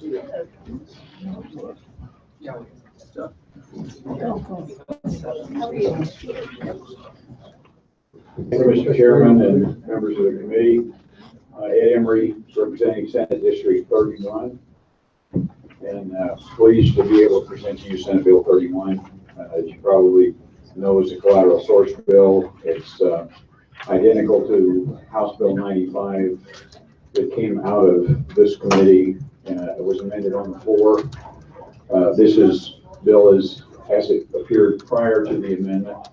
Mr. Chairman and members of the committee, Ed Emery, representing Senate District 31, and pleased to be able to present to you Senate Bill 31. As you probably know, it's a collateral source bill. It's identical to House Bill 95 that came out of this committee. It was amended on the floor. This bill is as it appeared prior to the amendment.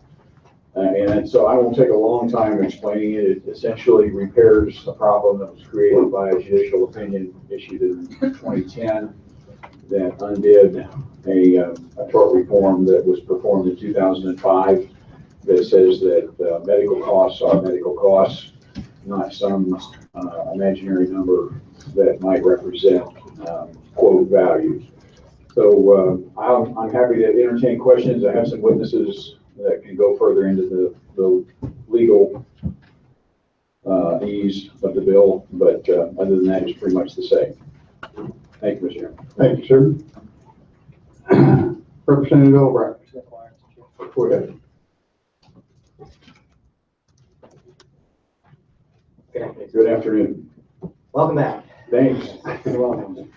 And so I won't take a long time explaining it. It essentially repairs a problem that was created by a judicial opinion issued in 2010 that undid a tort reform that was performed in 2005 that says that medical costs are medical costs, not some imaginary number that might represent quote values. So I'm happy to entertain questions. I have some witnesses that can go further into the legal ease of the bill, but other than that, it's pretty much the same. Thank you, Mr. Chairman. Thank you, sir. Representative Albright. Go ahead. Good afternoon. Welcome back. Thanks. You're welcome.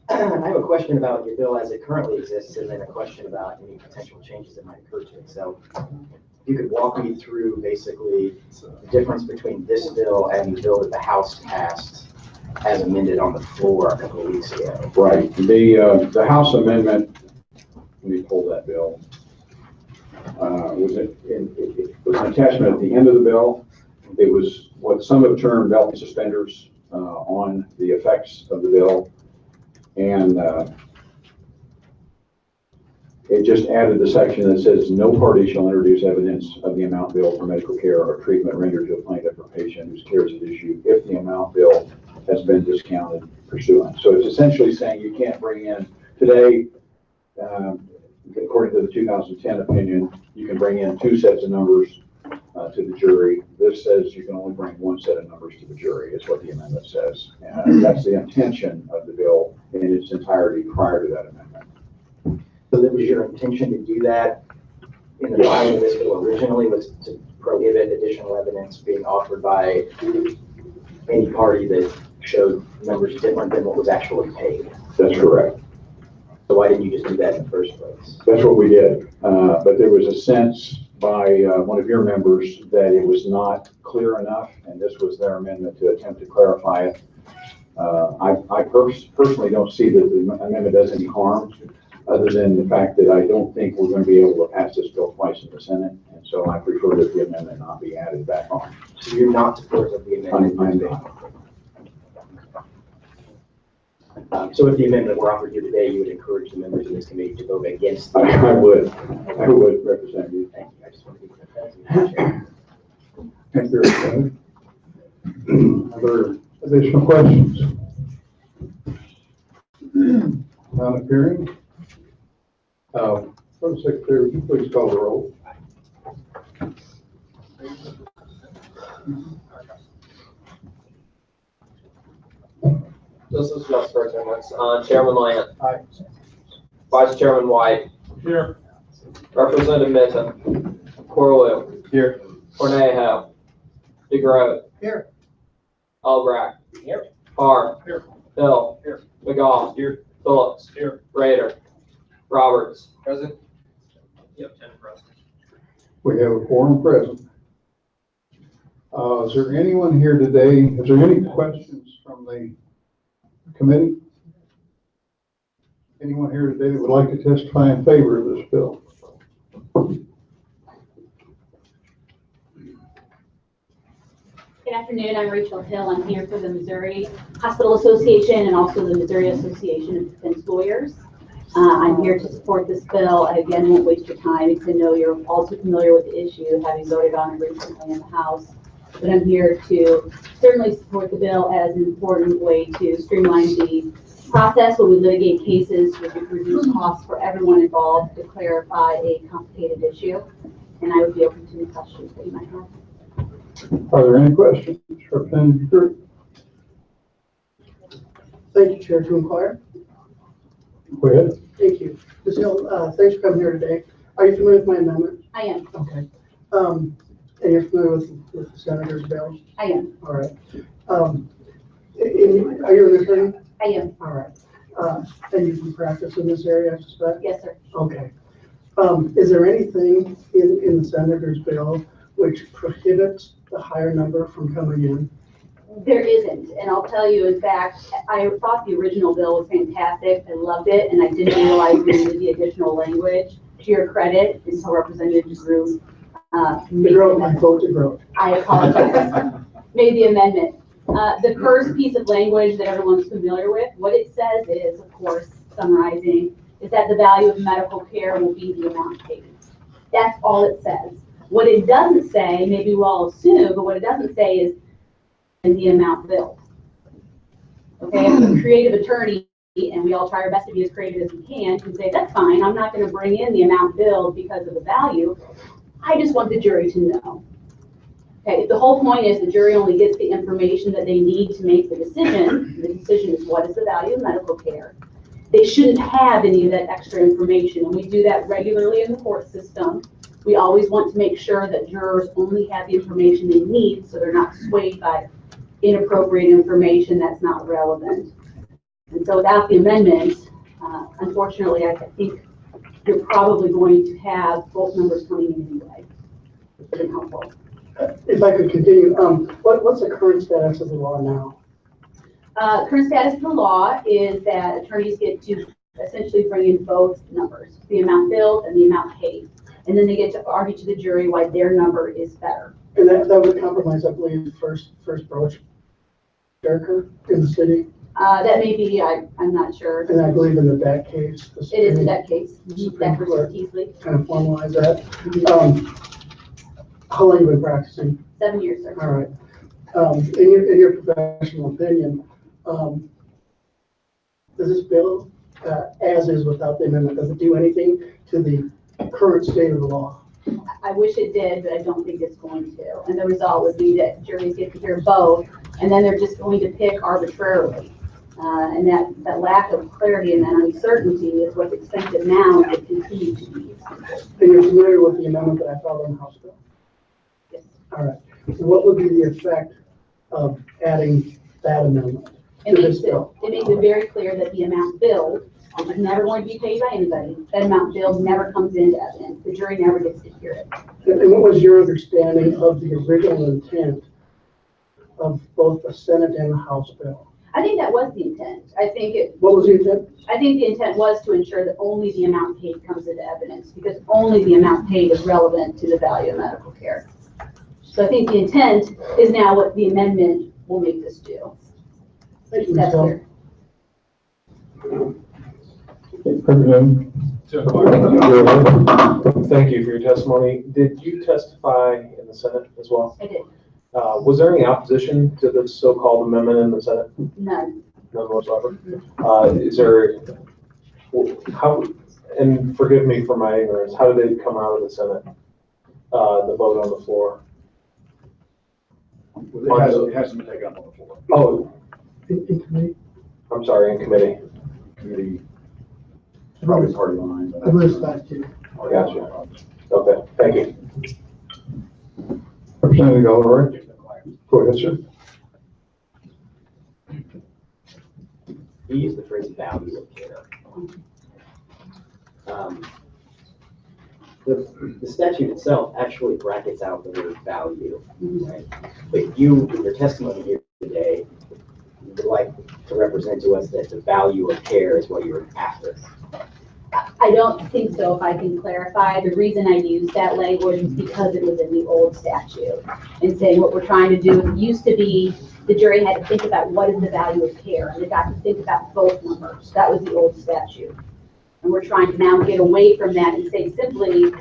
I have a question about your bill as it currently exists, and then a question about any potential changes that might occur to it. So if you could walk me through basically the difference between this bill and the bill that the House passed as amended on the floor a couple of weeks ago. Right. The House amendment, let me pull that bill. It was an attachment at the end of the bill. It was what some have termed belt and suspenders on the effects of the bill. And it just added the section that says no party shall introduce evidence of the amount billed for medical care or treatment rendered to a plaintiff or patient whose care is at issue if the amount billed has been discounted pursuant. So it's essentially saying you can't bring in today, according to the 2010 opinion, you can bring in two sets of numbers to the jury. This says you can only bring one set of numbers to the jury, is what the amendment says. And that's the intention of the bill in its entirety prior to that amendment. So that was your intention to do that in the filing of this bill originally, was to prohibit additional evidence being offered by any party that showed numbers different than what was actually paid? That's correct. So why didn't you just do that in the first place? That's what we did. But there was a sense by one of your members that it was not clear enough, and this was their amendment to attempt to clarify it. I personally don't see that the amendment does any harm, other than the fact that I don't think we're going to be able to pass this bill twice in the Senate, and so I prefer that the amendment not be added back on. So you're not supportive of the amendment? I'm not. So if the amendment were offered here today, you would encourage the members of this committee to vote against the I would, Representative. Thank you. I just want to be clear. Thank you, Representative. Other additional questions? Not appearing. Madam Secretary, would you please call the roll? This is just for attendance. Chairman Lant. Aye. Vice Chairman White. Here. Representative Minton. Corlew. Here. Cornejo. DeGroat. Here. Albrecht. Here. Harr. Here. Hill. Here. McGough. Here. Phillips. Here. Rader. Roberts. Present. Yep, 10 present. We have a quorum present. Is there anyone here today? Is there any questions from the committee? Anyone here today that would like to testify in favor of this bill? Good afternoon, I'm Rachel Hill. I'm here for the Missouri Hospital Association and also the Missouri Association of Defense Lawyers. I'm here to support this bill. I again won't waste your time because I know you're also familiar with the issue, having voted on it recently in the House. But I'm here to certainly support the bill as an important way to streamline the process when we litigate cases, which would reduce costs for everyone involved, to clarify a complicated issue. And I would be open to any questions that you might have. Are there any questions? Representative Drew. Thank you, Chair to inquire. Go ahead. Thank you. Ms. Hill, thanks for coming here today. Are you familiar with my amendment? I am, Okay. And you're familiar with the senator's bill? I am, All right. Are you an attorney? I am. All right. And you can practice in this area, I suspect? Yes, sir. Okay. Is there anything in the senator's bill which prohibits the higher number from coming in? There isn't, and I'll tell you, in fact, I thought the original bill was fantastic. I loved it, and I didn't realize we needed the additional language. To your credit, until Representative DeGroot made the amendment. Vote. I apologize. Made the amendment. The first piece of language that everyone's familiar with, what it says is, of course, summarizing, is that the value of medical care will be the amount paid. That's all it says. What it doesn't say, maybe we'll all assume, but what it doesn't say is the amount billed. Okay, if a creative attorney, and we all try our best to be as creative as we can say, that's fine, I'm not going to bring in the amount billed because of the value. I just want the jury to know. Okay, if the whole point is the jury only gets the information that they need to make the decision is what is the value of medical care. They shouldn't have any of that extra information, and we do that regularly in the court system. We always want to make sure that jurors only have the information they need so they're not swayed by inappropriate information that's not relevant. And so without the amendment, unfortunately, I think you're probably going to have both numbers coming in anyway. It's been helpful. If I could continue, what's the current status of the law now? Current status of the law is that attorneys get to essentially bring in both numbers, the amount billed and the amount paid. And then they get to argue to the jury why their number is better. And that would compromise, I believe, first broach Derker in the city. That may be, I'm not sure. And I believe in that case. It is in that case. Supreme That versus Court Teasley. kind of formalize that. How long have you been practicing? 7 years, sir. All right. In your professional opinion, does this bill, as is without the amendment, does it do anything to the current state of the law? I wish it did, but I don't think it's going to. And the result would be that juries get to hear both, and then they're just going to pick arbitrarily. And that lack of clarity and that uncertainty is what's expensive now and will continue to be. And you're familiar with the amendment that I filed in the House bill? Yes. All right. What would be the effect of adding that amendment to this bill? It makes it very clear that the amount billed, which is never going to be paid by anybody, that amount billed never comes into evidence. The jury never gets to hear it. And what was your understanding of the original intent of both the Senate and the House bill? I think that was the intent. What was the intent? I think the intent was to ensure that only the amount paid comes into evidence, because only the amount paid is relevant to the value of medical care. So I think the intent is now what the amendment will make this do. Thank you, That's Ms. clear. Representative. Thank you for your testimony. Did you testify in the Senate as well? I did. Was there any opposition to the so-called amendment in the Senate? None. None whatsoever. Is there, how, and forgive me for my ignorance, how did it come out of the Senate, the vote on the floor? It hasn't been taken up on the floor. Oh, In committee? I'm sorry, in committee. Committee, probably party line. I believe it's back to you. Gotcha. Okay, thank you. Representative Galloway. Go ahead, sir. You use the phrase value of care. The statute itself actually brackets out the word value, right? But you, in your testimony here today, would like to represent to us that the value of care is what you're after. I don't think so, if I can clarify. The reason I used that language is because it was in the old statute. And saying what we're trying to do, it used to be the jury had to think about what is the value of care, and they got to think about both numbers. That was the old statute. And we're trying to now get away from that and say simply,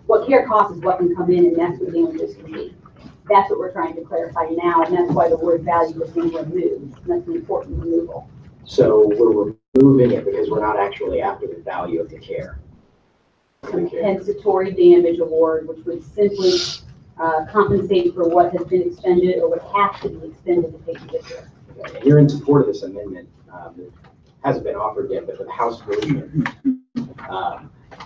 what care costs is what can come in, and that's what damages can be. That's what we're trying to clarify now, and that's why the word value is being removed. And that's an important removal. So we're removing it because we're not actually after the value of the care. Compensatory damage award, which would simply compensate for what has been expended or what has to be expended to pay for the care. You're in support of this amendment. hasn't been offered yet, but the House version,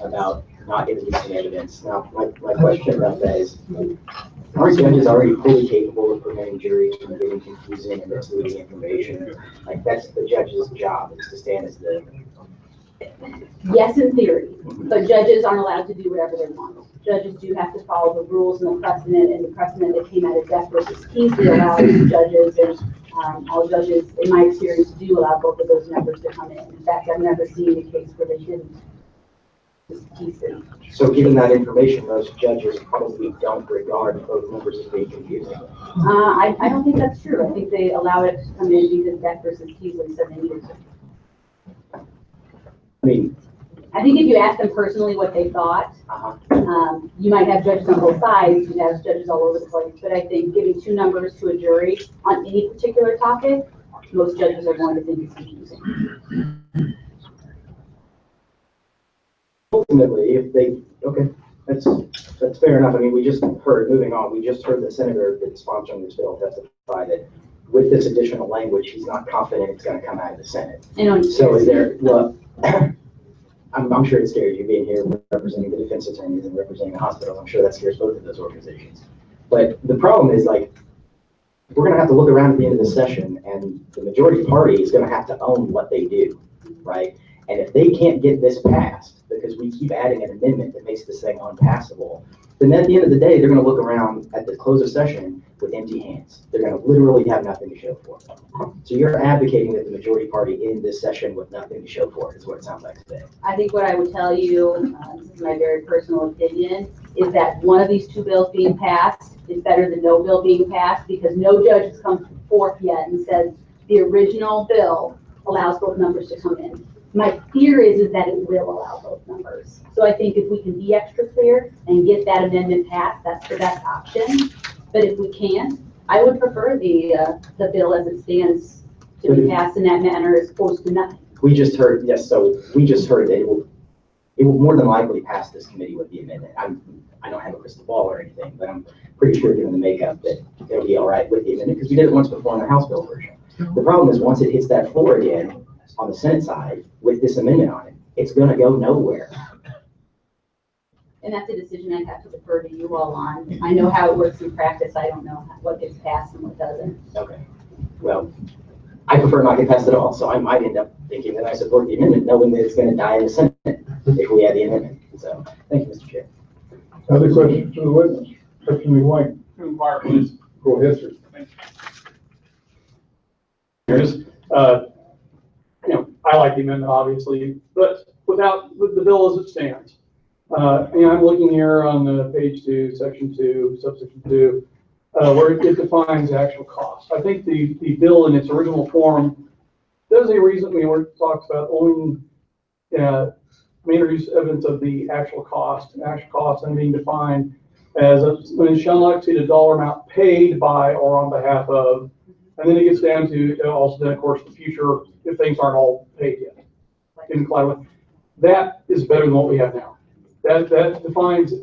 about not introducing evidence. Now, my question about that is, aren't judges already fully capable of preventing juries from giving confusing and misleading information? Like, that's the judge's job, is to stand as the. Yes, in theory, but judges aren't allowed to do whatever they want. Judges do have to follow the rules and the precedent that came out of Death versus Teasley allows judges, and all judges, in my experience, do allow both of those numbers to come in. In fact, I've never seen a case where they didn't. So given that information, most judges probably don't regard both numbers as being confusing. I don't think that's true. I think they allow it to come in because Death versus Teasley said they needed to. I mean, I think if you ask them personally what they thought, you might have judges on both sides, you have judges all over the place, but I think giving two numbers to a jury on any particular topic, most judges are going to think it's confusing. Ultimately, if they, okay, that's fair enough. I mean, we just heard, moving on, we just heard the senator that's sponsoring this bill testify that with this additional language, he's not confident it's going to come out of the Senate. So is there, well, I'm sure it scares you being here representing the defense attorneys and representing the hospital. I'm sure that scares both of those organizations. But the problem is, like, we're going to have to look around at the end of the session, and the majority party is going to have to own what they do, right? And if they can't get this passed, because we keep adding an amendment that makes this thing unpassable, then at the end of the day, they're going to look around at the close of session with empty hands. They're going to literally have nothing to show for it. So you're advocating that the majority party end this session with nothing to show for it, is what it sounds like today. I think what I would tell you, this is my very personal opinion, is that one of these two bills being passed is better than no bill being passed, because no judge has come forth yet and said the original bill allows both numbers to come in. My fear is that it will allow both numbers. So I think if we can be extra clear and get that amendment passed, that's the best option. But if we can't, I would prefer the bill as it stands to be passed in that manner as opposed to nothing. We just heard, yes, so we just heard that it will more than likely pass this committee with the amendment. I don't have a crystal ball or anything, but I'm pretty sure given the makeup that it'll be all right with the amendment, because we did it once before in the House bill version. The problem is, once it hits that floor again on the Senate side with this amendment on it, it's going to go nowhere. And that's a decision I'd have to defer to you all on. I know how it works in practice. I don't know what gets passed and what doesn't. Okay. Well, I prefer not get passed at all, so I might end up thinking that I support the amendment, knowing that it's going to die in the Senate if we add the amendment. So, thank you, Mr. Chair. Other questions to the witness? Trustee White. Inquire, please. Go ahead, sir. Just, I like the amendment, obviously, but with the bill as it stands. And I'm looking here on the page 2, section 2, subsection 2, where it defines actual cost. I think the bill in its original form does a reasonably, where it talks about only may introduce evidence of the actual cost, and being defined as when it shall not exceed a dollar amount paid by or on behalf of. And then it gets down to also then, of course, the future, if things aren't all paid yet. That is better than what we have now. That defines,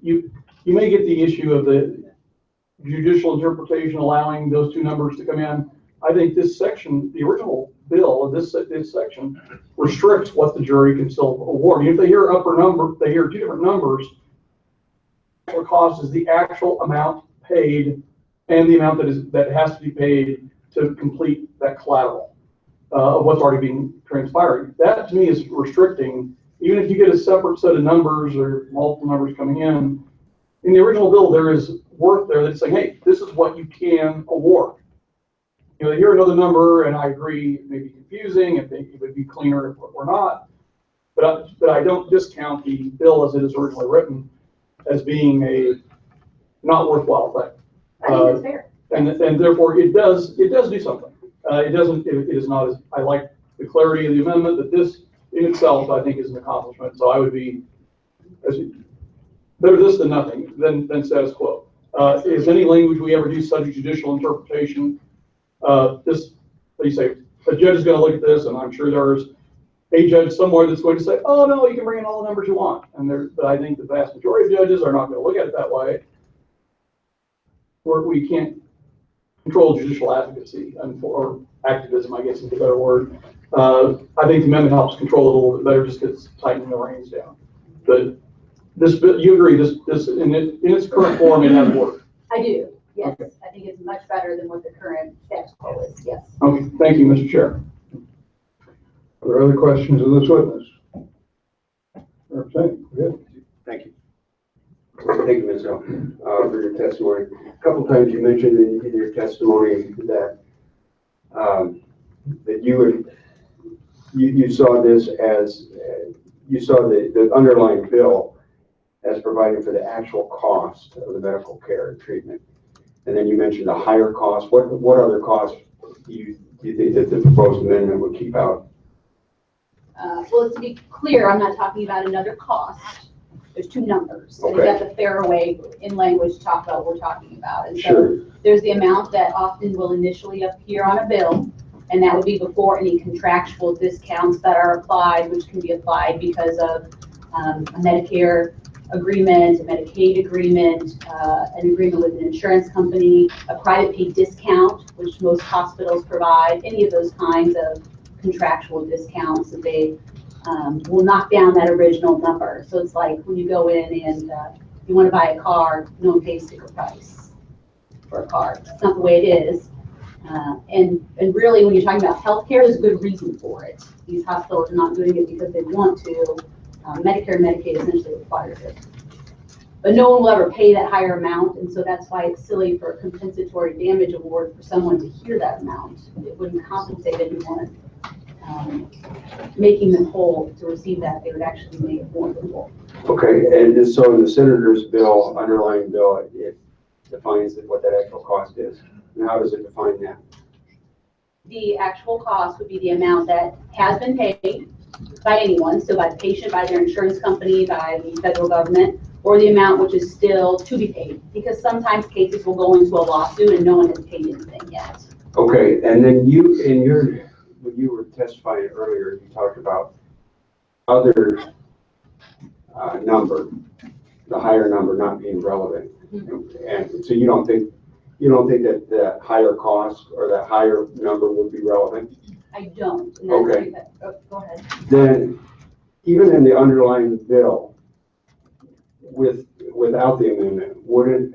you may get the issue of the judicial interpretation allowing those two numbers to come in. I think this section, the original bill of this section, restricts what the jury can still award. If they hear upper number, they hear two different numbers. Actual cost is the actual amount paid and the amount that has to be paid to complete that collateral of what's already being transpired. That to me is restricting. Even if you get a separate set of numbers or multiple numbers coming in the original bill, there is worth there that's saying, hey, this is what you can award. They hear another number, and I agree, it may be confusing. I think it would be cleaner if it were not. But I don't discount the bill as it is originally written as being a not worthwhile thing. I think that's fair. And therefore it does do something. It is not as, I like the clarity of the amendment, but this in itself I think is an accomplishment. So I would be better this than nothing, than status quo. Is any language we ever do subject judicial interpretation? This, what do you say? A judge is going to look at this, and I'm sure there's a judge somewhere that's going to say, oh no, you can bring in all the numbers you want. But I think the vast majority of judges are not going to look at it that way. We can't control judicial advocacy or activism, I guess is the better word. I think the amendment helps control it a little bit better, just because it's tightening the reins down. But this, you agree, this, in its current form, it has worked? I do, yes. I think it's much better than what the current status quo is, yes. Okay, thank you, Mr. Chair. Are there other questions of this witness? Representative, go ahead. Thank you. Thank you, Ms. Hill, for your testimony. A couple times you mentioned in your testimony that that you saw this as, you saw the underlying bill as providing for the actual cost of the medical care and treatment. And then you mentioned a higher cost. What other costs do you think that the proposed amendment would keep out? Well, to be clear, I'm not talking about another cost. There's two numbers. And Okay. that's a fair way in language to talk about what we're talking about. And Sure. so there's the amount that often will initially appear on a bill, and that would be before any contractual discounts that are applied, which can be applied because of a Medicare agreement, a Medicaid agreement, an agreement with an insurance company, a private pay discount, which most hospitals provide, any of those kinds of contractual discounts that they will knock down that original number. So it's like when you go in and you want to buy a car, no one pays sticker price for a car. That's not the way it is. And really, when you're talking about healthcare, there's a good reason for it. These hospitals are not doing it because they want to. Medicare and Medicaid essentially requires it. But no one will ever pay that higher amount, and so that's why it's silly for a compensatory damage award for someone to hear that amount. It wouldn't compensate anyone, making them whole to receive that. They would actually make it more whole. Okay, and so in the senator's bill, underlying bill, it defines what that actual cost is. And how does it define that? The actual cost would be the amount that has been paid by anyone, so by the patient, by their insurance company, by the federal government, or the amount which is still to be paid, because sometimes cases will go into a lawsuit and no one has paid anything yet. Okay, and then you, when you were testifying earlier, you talked about other number, the higher number not being relevant. And so you don't think that the higher cost or that higher number would be relevant? I don't. And that's Okay. Go ahead. Then, even in the underlying bill, without the amendment, wouldn't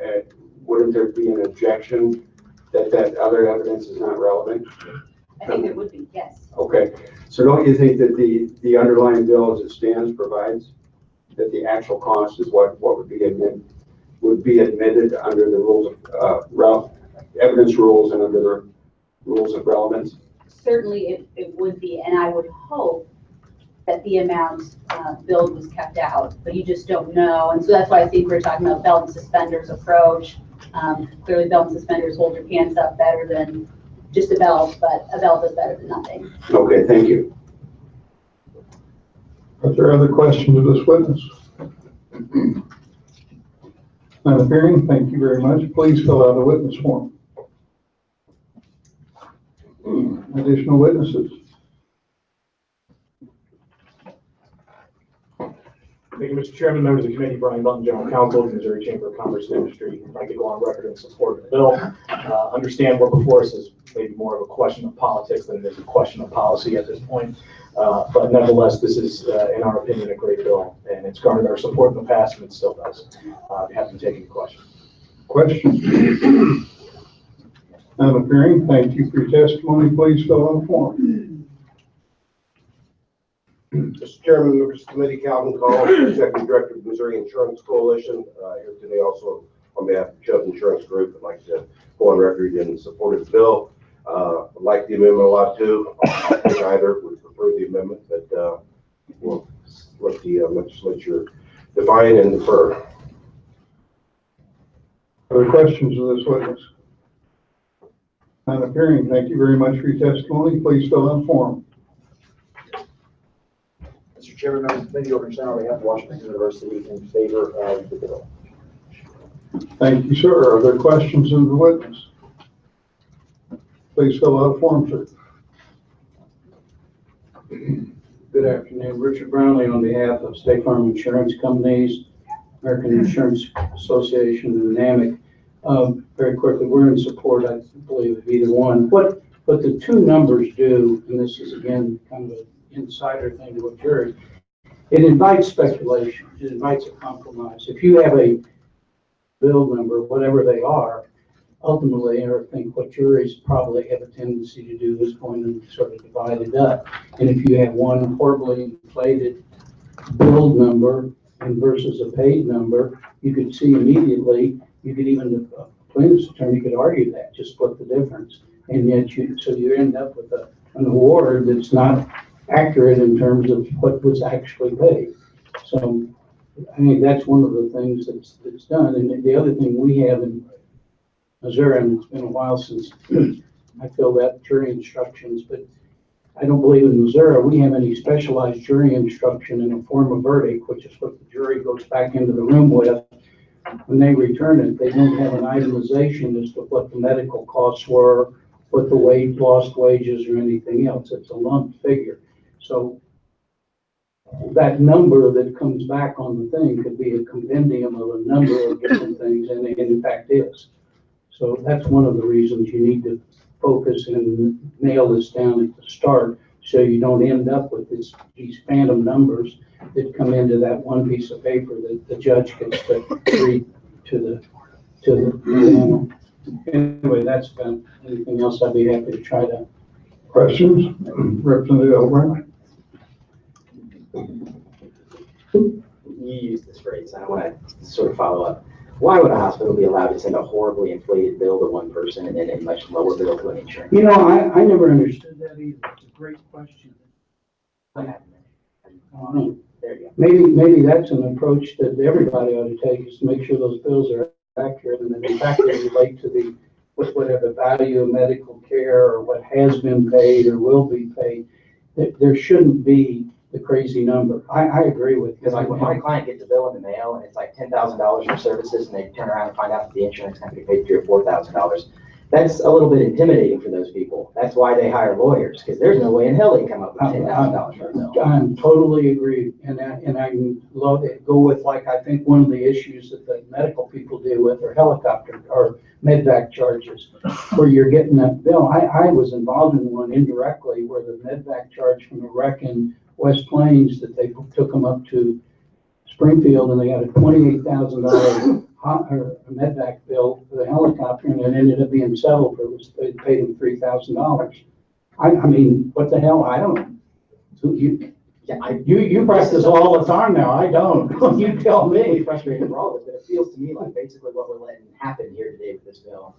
there be an objection that other evidence is not relevant? I think it would be, yes. Okay, so don't you think that the underlying bill as it stands provides that the actual cost is what would be admitted under the rules of evidence rules and under the rules of relevance? Certainly it would be, and I would hope that the amount billed was kept out, but you just don't know. And so that's why I think we're talking about belt and suspenders approach. Clearly belt and suspenders hold your pants up better than just a belt, but a belt is better than nothing. Okay, thank you. Are there other questions of this witness? None appearing, thank you very much. Please fill out the witness form. Additional witnesses? Thank you, Mr. Chairman, members of the committee, Brian Button, General Counsel of the Missouri Chamber of Commerce and Industry. I'd like to go on record in support of the bill. Understand what before us is maybe more of a question of politics than it is a question of policy at this point. But nevertheless, this is, in our opinion, a great bill, and it's garnered our support in the past, and it still does. I'd be happy to take any questions. Questions? None appearing, thank you for your testimony. Please fill out the form. Mr. Chairman, members of the committee, Calvin Call, Executive Director of the Missouri Insurance Coalition, here today also on behalf of Chubb Insurance Group. I'd like to go on record in support of the bill. I like the amendment a lot too. I think either would prefer the amendment, but we'll let the legislature define and defer. Other questions of this witness? None appearing, thank you very much for your testimony. Please fill out the form. Mr. Chairman, members of the committee, overseen on behalf of Washington University in favor of the bill. Thank you, sir. Are there questions of the witness? Please fill out a form, sir. Good afternoon. Richard Brownlee on behalf of State Farm Insurance Companies, American Insurance Association, and NAMIC. Very quickly, we're in support, I believe, of either one. But the two numbers do, and this is again kind of an insider thing to a jury, it invites speculation, it invites a compromise. If you have a bill number, whatever they are, ultimately, I think what juries probably have a tendency to do is going and sort of divide it up. And if you have one horribly inflated billed number and versus a paid number, you could see immediately, you could even, the plaintiff's attorney could argue that, just split the difference. And yet so you end up with an award that's not accurate in terms of what was actually paid. So I think that's one of the things that's done. And the other thing we have in Missouri, and it's been a while since I filled out jury instructions, but I don't believe in Missouri we have any specialized jury instruction in a form of verdict, which is what the jury goes back into the room with. When they return it, they don't have an itemization as to what the medical costs were, what the lost wages or anything else. It's a lump figure. So that number that comes back on the thing could be a compendium of a number of different things, and it in fact is. So that's one of the reasons you need to focus and nail this down at the start, so you don't end up with these phantom numbers that come into that one piece of paper that the judge gets to read to the panel. Anyway, that's been, anything else I'd be happy to try to. Questions? Representative O'Brien? You used this phrase, I want to sort of follow up. Why would a hospital be allowed to send a horribly inflated bill to one person and then a much lower bill to an insurance? You know, I never understood that either. It's a great question. What happened there? There you go. Maybe that's an approach that everybody ought to take, is to make sure those bills are accurate and that in fact they relate to the whatever value of medical care or what has been paid or will be paid. There shouldn't be the crazy number. I agree with you. Because like when my client gets a bill in the mail and it's like $10,000 for services and they turn around and find out that the insurance company paid $3,000 or $4,000, that's a little bit intimidating for those people. That's why they hire lawyers, because there's no way in hell they can come up with $10,000 for a bill. I totally agree, and I love it. Go with, like, I think one of the issues that the medical people deal with are helicopter or medvac charges, where you're getting that bill. I was involved in one indirectly where the medvac charge from a wreck in West Plains, that they took them up to Springfield and they got a $28,000 medvac bill for the helicopter, and it ended up being settled for, they paid them $3,000. I mean, what the hell? I don't. So you practice all the time now. I don't. You tell me. Really frustrated for all of us, but it feels to me like basically what we're letting happen here today with this bill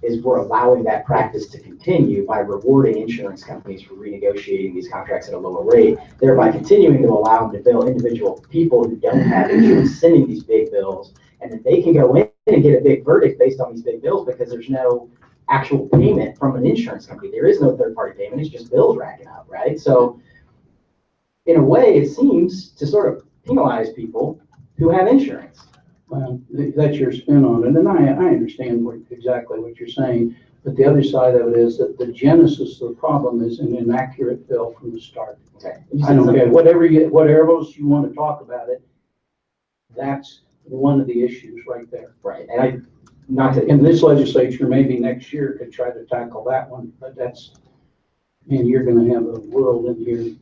is we're allowing that practice to continue by rewarding insurance companies for renegotiating these contracts at a lower rate, thereby continuing to allow them to bill individual people who don't have insurance, sending these big bills, and then they can go in and get a big verdict based on these big bills because there's no actual payment from an insurance company. There is no third-party payment. It's just bills racking up, right? So in a way, it seems to sort of penalize people who have insurance. Well, that's your spin on it, and I understand exactly what you're saying, but the other side of it is that the genesis of the problem is an inaccurate bill from the start. Okay. I don't care, whatever else you want to talk about it, that's one of the issues right there. Right, and not to, in this legislature, maybe next year could try to tackle that one, but that's, and you're gonna have a world in here.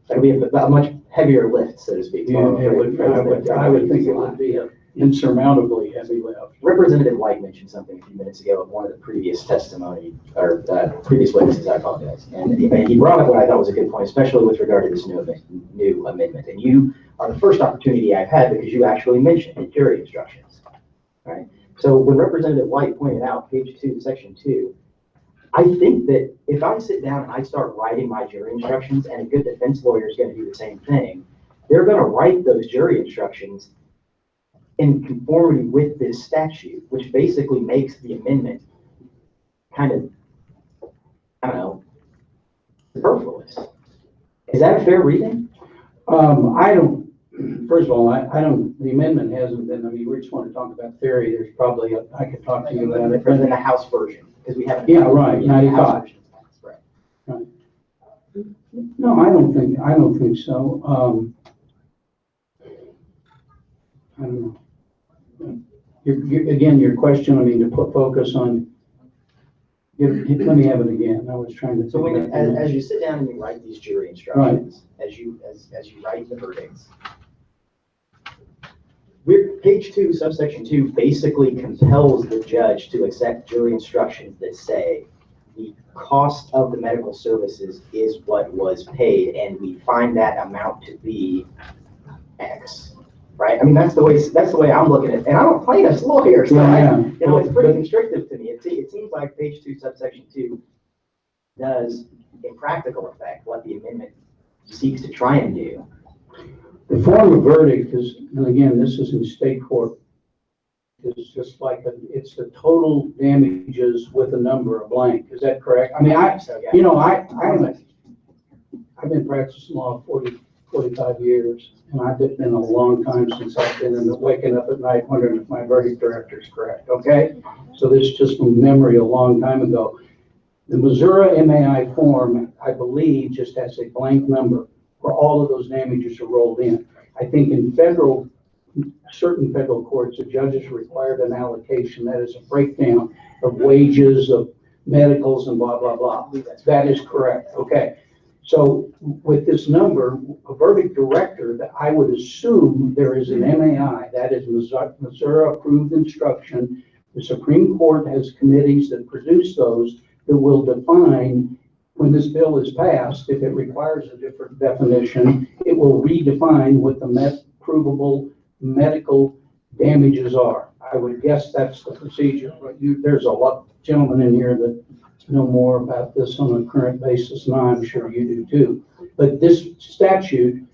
that'll be a much heavier lift, so to speak. Yeah, I would think it would be a insurmountably heavy lift. Representative White mentioned something a few minutes ago of one of the previous testimony, or previous witnesses, I apologize. And he brought up what I thought was a good point, especially with regard to this new amendment. And you are the first opportunity I've had because you actually mentioned the jury instructions, right? So when Representative White pointed out page 2, section 2, I think that if I sit down and I start writing my jury instructions, and a good defense lawyer is going to do the same thing, they're going to write those jury instructions in conformity with this statute, which basically makes the amendment kind of, I don't know, superfluous. Is that a fair reading? I don't, first of all, I don't, the amendment hasn't been, I mean, we just want to talk about theory. There's probably, I could talk to you about it. Rather than the House version, because we haven't. Yeah, right, 95. Right. Right. No, I don't think so. I don't know. Again, your question, I mean, to put focus on Let me have it again. I was trying to. So when, as you sit down and you write these jury instructions, as you write the verdicts, page 2, subsection 2 basically compels the judge to accept jury instructions that say the cost of the medical services is what was paid, and we find that amount to be X. Right? I mean, that's the way I'm looking at it. And I'm a plaintiff's lawyer, so it's pretty constrictive to me. It seems like page 2, subsection 2 does, in practical effect, what the amendment seeks to try and do. The form of verdict is, and again, this is in state court, is just like, it's the total damages with a number, a blank. Is that correct? I mean, I've been practicing law 45 years, and I've been a long time since I've been in the waking up at night wondering if my verdict director is correct, okay? So this is just from memory a long time ago. The Missouri MAI form, I believe, just has a blank number where all of those damages are rolled in. I think in certain federal courts, the judges are required an allocation, that is a breakdown of wages, of medicals, and blah, blah, blah. That is correct, okay. So with this number, a verdict director, that I would assume there is an MAI, that is Missouri approved instruction. The Supreme Court has committees that produce those that will define, when this bill is passed, if it requires a different definition, it will redefine what the provable medical damages are. I would guess that's the procedure, but there's a lot of gentlemen in here that know more about this on a current basis, and I'm sure you do too. But this statute,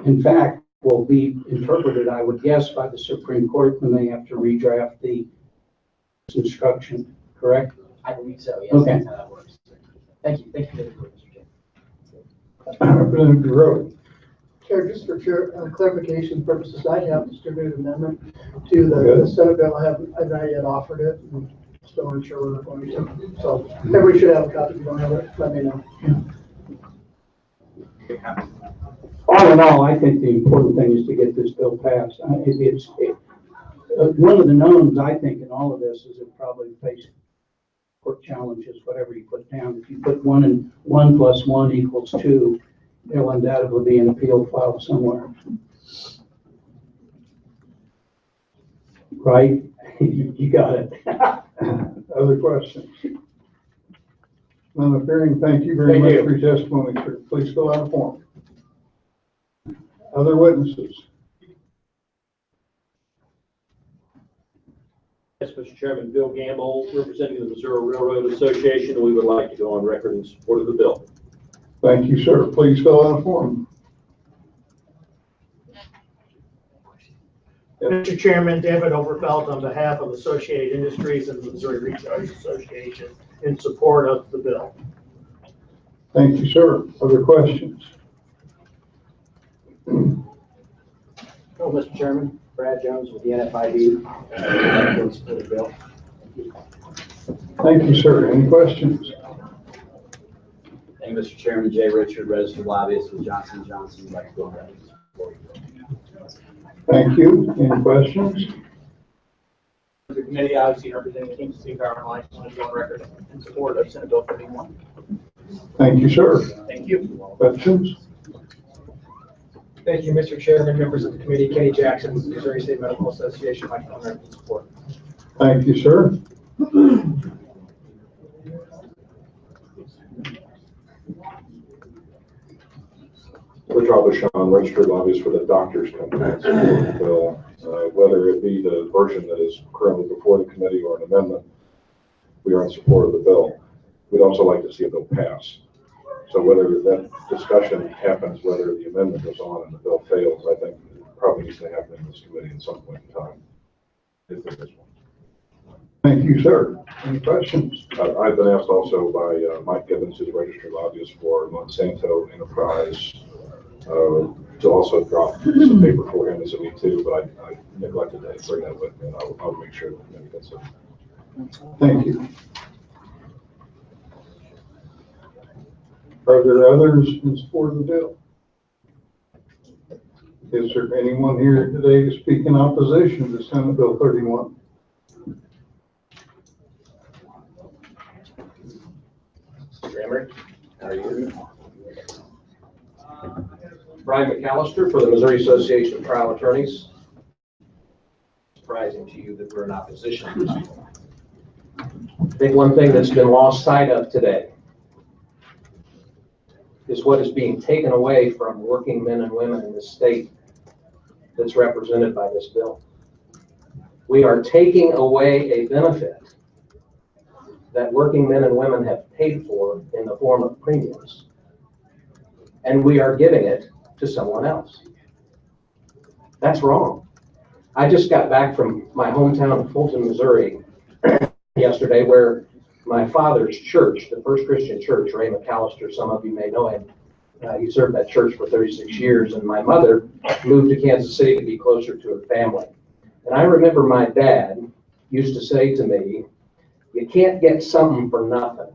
in fact, will be interpreted, I would guess, by the Supreme Court when they have to redraft the instruction, correct? I believe so, yes. Okay. That's how that works. Thank you. Thank you, Mr. Chair. Representative Guerrero. Chair, just for clarification purposes, I have distributed an amendment to the Senate bill. I've not yet offered it. I'm still unsure whether we're going to. So everybody should have a copy. If you don't have it, let me know. All in all, I think the important thing is to get this bill passed. One of the knowns, I think, in all of this is it probably face court challenges, whatever you put down. If you put 1 and 1 plus 1 equals 2, there'll undoubtedly be an appeal filed somewhere. Right? You got it. Other questions? None appearing. Thank you very much for your testimony, sir. Please fill out a form. Other witnesses? Yes, Mr. Chairman, Bill Gamble, representing the Missouri Railroad Association, and we would like to go on record in support of the bill. Thank you, sir. Please fill out a form. Mr. Chairman, David Overfelt on behalf of Associated Industries and the Missouri Retailers Association in support of the bill. Thank you, sir. Other questions? Hello, Mr. Chairman. Brad Jones with the NFIB. In support of the bill. Thank you, sir. Any questions? Thank you, Mr. Chairman. Jay Richard, registered lobbyist with Johnson & Johnson. Would like to go on record in support of the bill. Thank you. Any questions? The committee, obviously representing King City Power and Light, want to go on record in support of Senate Bill 31. Thank you, sir. Thank you. Questions? Thank you, Mr. Chairman, members of the committee. Kenny Jackson, Missouri State Medical Association, like to go on record in support. Thank you, sir. Sean, registered lobbyist for the doctors company in support of the bill. Whether it be the version that is currently before the committee or an amendment, we are in support of the bill. We'd also like to see a bill pass. So whether that discussion happens, whether the amendment goes on and the bill fails, I think it probably needs to happen in this committee at some point in time, if there is one. Thank you, sir. Any questions? I've been asked also by Mike Gibbons, who's a registered lobbyist for Monsanto Enterprise, to also drop some paper for him as a me too, but I neglected to bring that with me, and I'll make sure that the committee gets it. Thank you. Are there others in support of the bill? Is there anyone here today to speak in opposition to Senate Bill 31? Mr. Emery. How are you? Brian McAllister for the Missouri Association of Trial Attorneys. Surprising to you that we're in opposition to this bill. I think one thing that's been lost sight of today is what is being taken away from working men and women in this state that's represented by this bill. We are taking away a benefit that working men and women have paid for in the form of premiums, and we are giving it to someone else. That's wrong. I just got back from my hometown of Fulton, Missouri yesterday, where my father's church, the First Christian Church, Ray McAllister, some of you may know him, he served that church for 36 years, and my mother moved to Kansas City to be closer to her family. And I remember my dad used to say to me, you can't get something for nothing.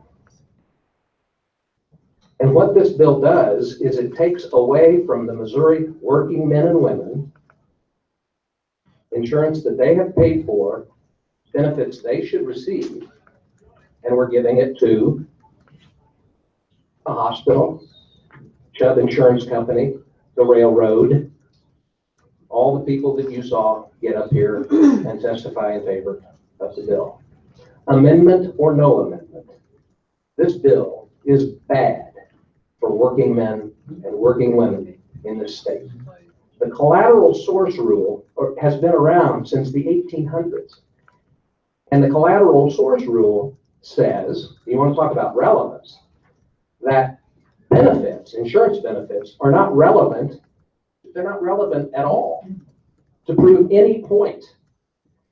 And what this bill does is it takes away from the Missouri working men and women insurance that they have paid for, benefits they should receive, and we're giving it to a hospital, Chubb Insurance Company, the railroad, all the people that you saw get up here and testify in favor of the bill. Amendment or no amendment, this bill is bad for working men and working women in this state. The collateral source rule has been around since the 1800s. And the collateral source rule says, you want to talk about relevance, that benefits, insurance benefits, are not relevant. They're not relevant at all to prove any point.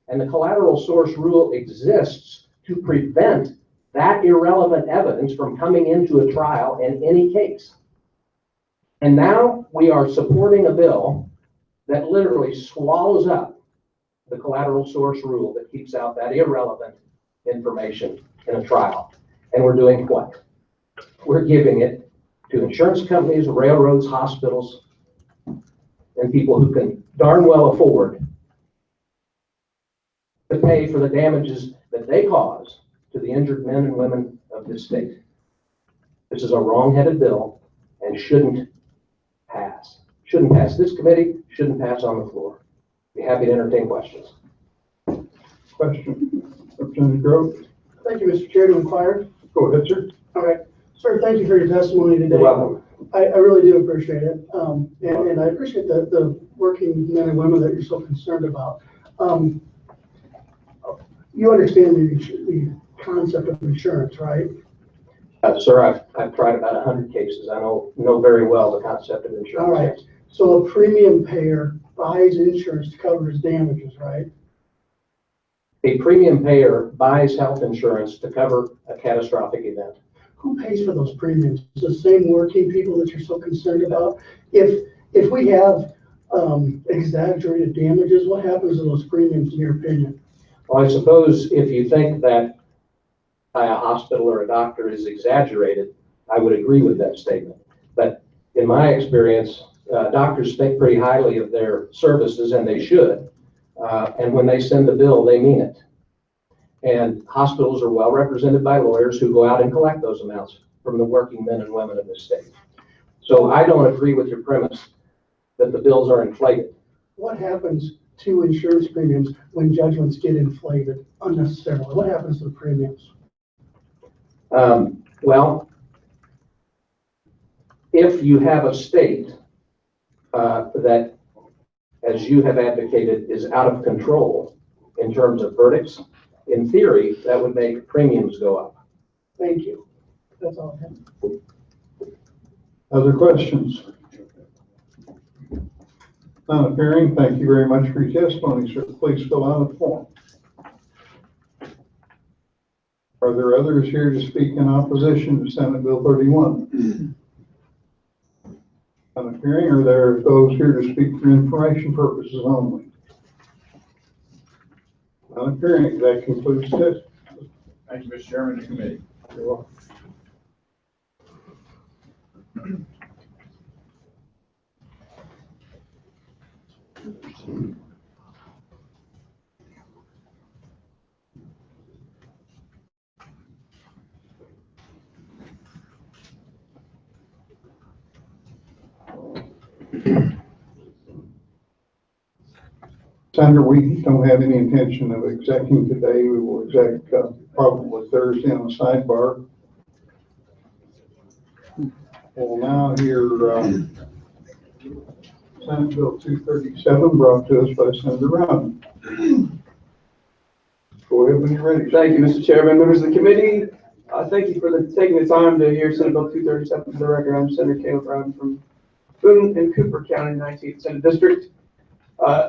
And the collateral source rule exists to prevent that irrelevant evidence from coming into a trial in any case. And now we are supporting a bill that literally swallows up the collateral source rule that keeps out that irrelevant information in a trial. And we're doing what? We're giving it to insurance companies, railroads, hospitals, and people who can darn well afford to pay for the damages that they cause to the injured men and women of this state. This is a wrong-headed bill and shouldn't pass. Shouldn't pass this committee, shouldn't pass on the floor. Be happy to entertain questions. Question, Representative Grove? Thank you, Mr. Chair, to inquire. Go ahead, sir. All right. Sir, thank you for your testimony today. You're welcome. I really do appreciate it. And I appreciate the working men and women that you're so concerned about. You understand the concept of insurance, right? Sir, I've tried about 100 cases. I know very well the concept of insurance. All right. So a premium payer buys insurance to cover his damages, right? A premium payer buys health insurance to cover a catastrophic event. Who pays for those premiums? The same working people that you're so concerned about? If we have exaggerated damages, what happens to those premiums in your opinion? Well, I suppose if you think that a hospital or a doctor is exaggerated, I would agree with that statement. But in my experience, doctors think pretty highly of their services, and they should. And when they send a bill, they mean it. And hospitals are well represented by lawyers who go out and collect those amounts from the working men and women of this state. So I don't agree with your premise that the bills are inflated. What happens to insurance premiums when judgments get inflated unnecessarily? What happens to the premiums? Well, if you have a state that, as you have advocated, is out of control in terms of verdicts, in theory, that would make premiums go up. Thank you. That's all I have. Other questions? None appearing. Thank you very much for your testimony, sir. Please fill out a form. Are there others here to speak in opposition to Senate Bill 31? None appearing. Are there those here to speak for information purposes only? None appearing. That concludes this. Thank you, Mr. Chairman and committee. You're welcome. Senator, we don't have any intention of executing today. We will exec probably Thursday on the sidebar. We'll now hear Senate Bill 237 brought to us by Senator Rowden. Go ahead when you're ready. Thank you, Mr. Chairman, members of the committee. Thank you for taking the time to hear Senate Bill 237 for the record. I'm Senator Caleb Rowden from Boone and Cooper County, 19th Senate District.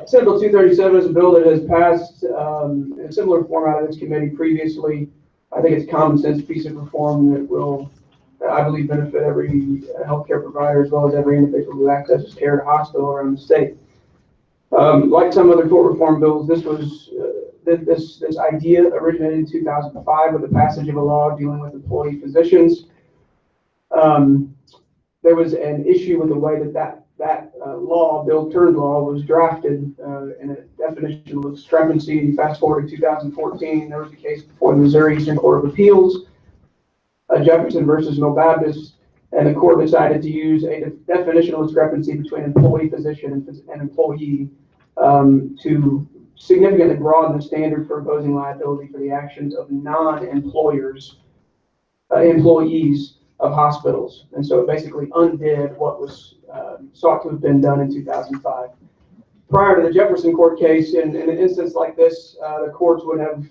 Senate Bill 237 is a bill that has passed in a similar format of this committee previously. I think it's a common sense piece of reform that will, I believe, benefit every healthcare provider as well as every individual who accesses care at a hospital around the state. Like some other tort reform bills, this was this idea originated in 2005 with the passage of a law dealing with employee physicians. There was an issue with the way that law, Bill Turned Law, was drafted in a definition of discrepancy. Fast forward to 2014, there was a case before the Missouri Eastern Court of Appeals, Jefferson versus No Baptist, and the court decided to use a definitional discrepancy between employee physician and employee to significantly broaden the standard for imposing liability for the actions of non-employers, employees of hospitals. And so it basically undid what was sought to have been done in 2005. Prior to the Jefferson court case, in an instance like this, the courts would have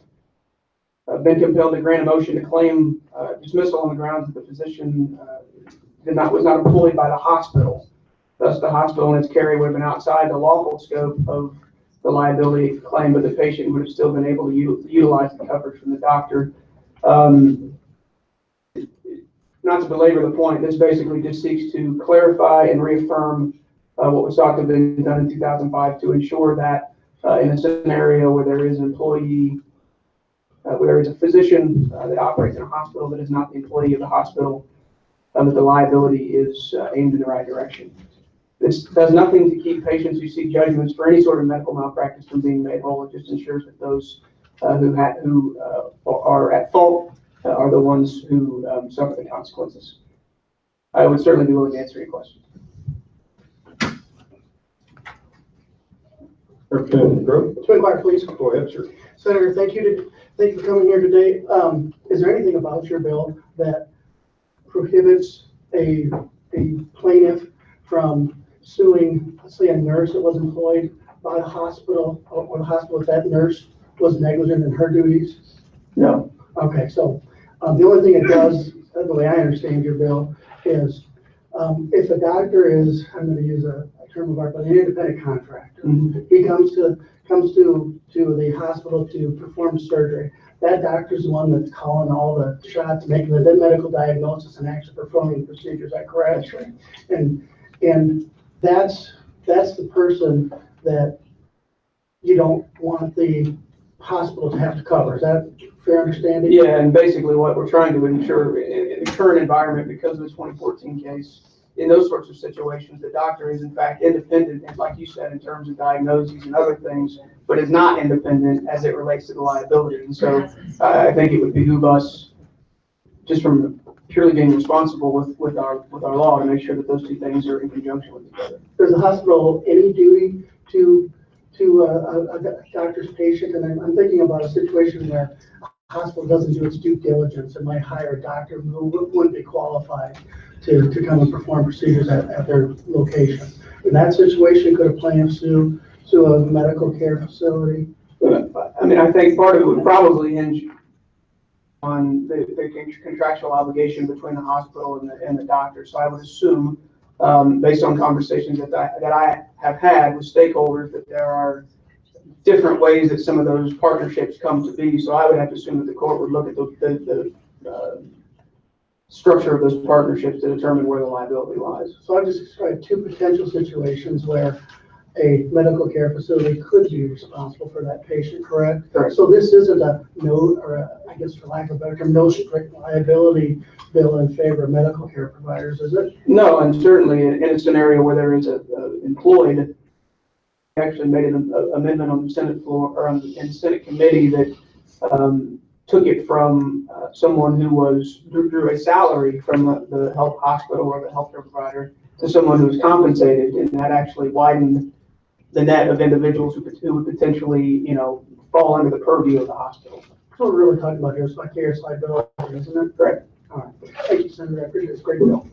been compelled to grant a motion to claim dismissal on the grounds that the physician was not employed by the hospital. Thus, the hospital and its carrier would have been outside the lawful scope of the liability claim, but the patient would have still been able to utilize the coverage from the doctor. Not to belabor the point, this basically just seeks to clarify and reaffirm what was sought to have been done in 2005 to ensure that in a scenario where there is an employee, where there is a physician that operates in a hospital that is not the employee of the hospital, that the liability is aimed in the right direction. This does nothing to keep patients who seek judgments for any sort of medical malpractice from being made whole. It just ensures that those who are at fault are the ones who suffer the consequences. I would certainly be willing to answer any questions. Representative Grove. Swing by, please. Go ahead, sir. Senator, thank you for coming here today. Is there anything about your bill that prohibits a plaintiff from suing, let's say, a nurse that was employed by the hospital, or the hospital if that nurse was negligent in her duties? No. Okay, so the only thing it does, the way I understand your bill, is if a doctor is, I'm going to use a term of art, but an independent contractor, he comes to the hospital to perform surgery. That doctor's the one that's calling all the shots, making the medical diagnosis, and actually performing the procedure. Is that correct? That's right. And that's the person that you don't want the hospital to have to cover. Is that fair understanding? Yeah, and basically what we're trying to ensure in the current environment, because of the 2014 case, in those sorts of situations, the doctor is in fact independent, and like you said, in terms of diagnoses and other things, but is not independent as it relates to the liability. And so I think it would behoove us, just from purely being responsible with our law, to make sure that those two things are in conjunction with each other. Does the hospital any duty to a doctor's patient? And I'm thinking about a situation where a hospital doesn't do its due diligence and might hire a doctor who wouldn't be qualified to come and perform procedures at their location. In that situation, could a plaintiff sue a medical care facility? I mean, I think part of it would probably hinge on the contractual obligation between the hospital and the doctor. So I would assume, based on conversations that I have had with stakeholders, that there are different ways that some of those partnerships come to be. So I would have to assume that the court would look at the structure of those partnerships to determine where the liability lies. So I've just described two potential situations where a medical care facility could be responsible for that patient, correct? Correct. So this isn't I guess for lack of a better term, no strict liability bill in favor of medical care providers, is it? No, and certainly in a scenario where there is employed, actually made an amendment on the Senate floor, or in the Senate committee, that took it from someone who drew a salary from the health hospital or the healthcare provider to someone who's compensated, and that actually widened the net of individuals who would potentially, you know, fall under the purview of the hospital. That's what we're really talking about here, is vicarious liability, isn't it? Correct. All right. Thank you, Senator. I appreciate it. It's a great bill.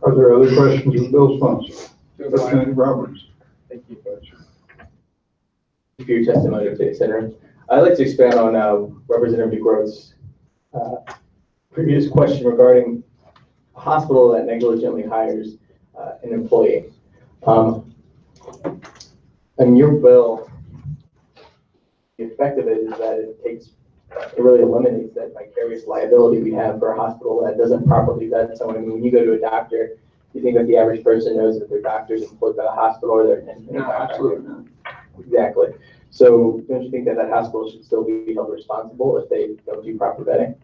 Are there other questions of the bill sponsor? Representative Roberts. Thank you for your testimony today, Senator. I'd like to expand on Representative DeGroote's previous question regarding a hospital that negligently hires an employee. In your bill, the effect of it is that it really eliminates that vicarious liability we have for a hospital that doesn't properly vet someone. I mean, when you go to a doctor, you think that the average person knows that their doctor's employed by the hospital or they're No, absolutely not. Exactly. So don't you think that that hospital should still be held responsible if they don't do proper vetting?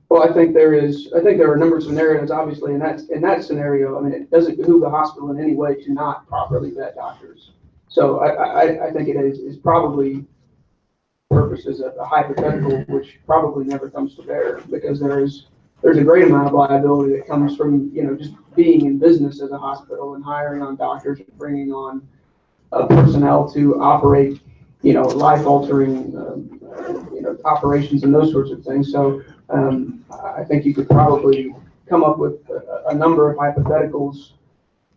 Well, I think there are a number of scenarios, obviously, in that scenario. I mean, it doesn't behoove the hospital in any way to not properly vet doctors. So I think it is probably purposes of a hypothetical, which probably never comes to bear, because there's a great amount of liability that comes from, you know, just being in business as a hospital and hiring on doctors and bringing on personnel to operate, you know, life-altering, you know, operations and those sorts of things. So I think you could probably come up with a number of hypotheticals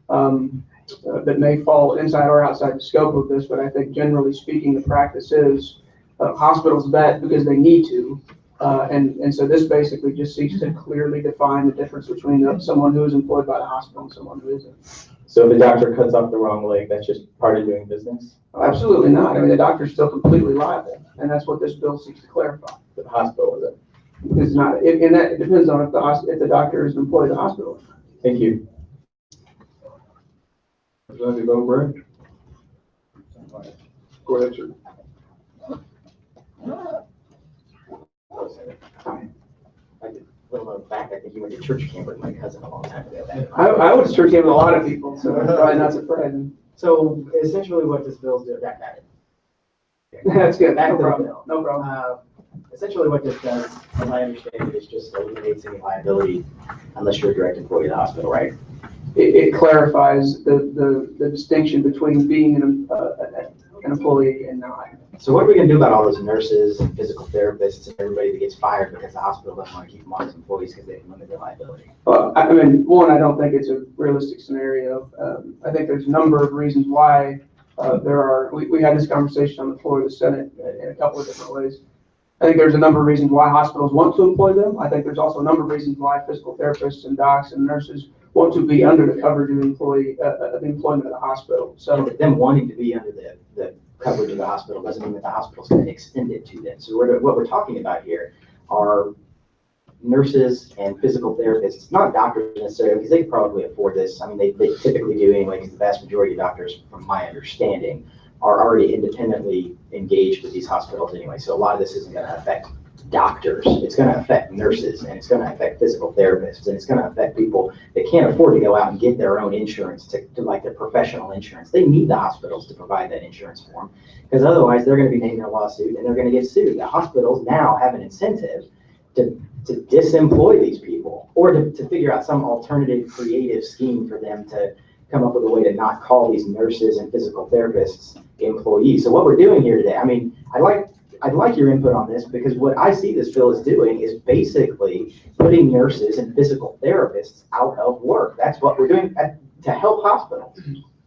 that may fall inside or outside the scope of this, but I think generally speaking, the practice is hospitals vet because they need to. And so this basically just seeks to clearly define the difference between someone who is employed by the hospital and someone who isn't. So if the doctor cuts off the wrong leg, that's just part of doing business? Absolutely not. I mean, the doctor's still completely liable, and that's what this bill seeks to clarify. The hospital is it? It's not, and that it depends on if the doctor is employed at the hospital. Thank you. Representative Obrecht. Go ahead, sir. Little known fact, I think you went to church camp with my cousin a long time ago. I went to church camp with a lot of people, so it's probably not surprising. So essentially what this bill is doing, That's good. Back No to the problem. bill. No problem. Essentially what this does, as I understand it, is just eliminates any liability unless you're a direct employee of the hospital, right? It clarifies the distinction between being an employee and not. So what are we gonna do about all those nurses and physical therapists and everybody that gets fired because the hospital doesn't want to keep them on as employees because they can limit their liability? Well, I mean, one, I don't think it's a realistic scenario. I think there's a number of reasons why we had this conversation on the floor of the Senate in a couple of different ways. I think there's a number of reasons why hospitals want to employ them. I think there's also a number of reasons why physical therapists and docs and nurses want to be under the coverage of the employment of the hospital. So them wanting to be under the coverage of the hospital doesn't mean that the hospital's going to extend it to them. So what we're talking about here are nurses and physical therapists, not doctors necessarily, because they could probably afford this. I mean, they typically do anyway, because the vast majority of doctors, from my understanding, are already independently engaged with these hospitals anyway. So a lot of this isn't going to affect doctors. It's going to affect nurses, and it's going to affect physical therapists, and it's going to affect people that can't afford to go out and get their own insurance to like their professional insurance. They need the hospitals to provide that insurance for them, because otherwise they're going to be making a lawsuit and they're going to get sued. The hospitals now have an incentive to disemploy these people, or to figure out some alternative creative scheme for them to come up with a way to not call these nurses and physical therapists employees. So what we're doing here today, I mean, I'd like your input on this, because what I see this bill is doing is basically putting nurses and physical therapists out of work. That's what we're doing to help hospitals.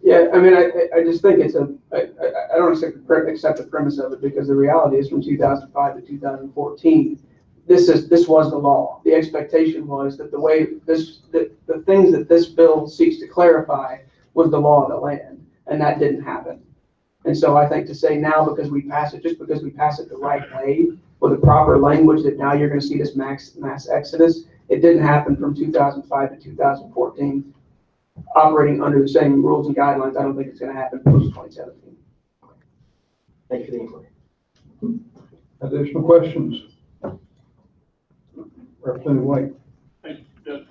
yeah, I mean, I just think I don't accept the premise of it, because the reality is from 2005 to 2014, this was the law. The expectation was that the things that this bill seeks to clarify was the law of the land, and that didn't happen. And so I think to say now, because we pass it the right way with the proper language, that now you're going to see this mass exodus, it didn't happen from 2005 to 2014. Operating under the same rules and guidelines, I don't think it's going to happen post 2017. Thank you for the input. Additional questions? Representative White. Thank you.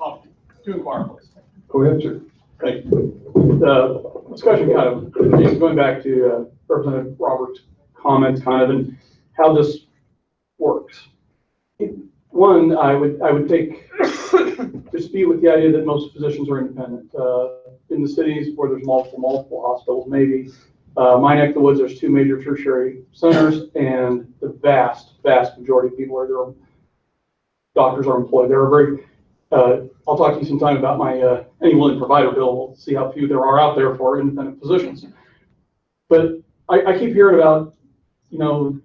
To inquire, please. Go ahead, sir. Thank you. The discussion kind of is going back to Representative Roberts' comments kind of and how this works. One, I would take dispute with the idea that most physicians are independent. In the cities where there's multiple hospitals, maybe. My neck of the woods, there's two major tertiary centers, and the vast majority of people are there. Doctors are employed. There are very, I'll talk to you sometime about my any willing provider bill. We'll see how few there are out there for independent physicians. But I keep hearing about,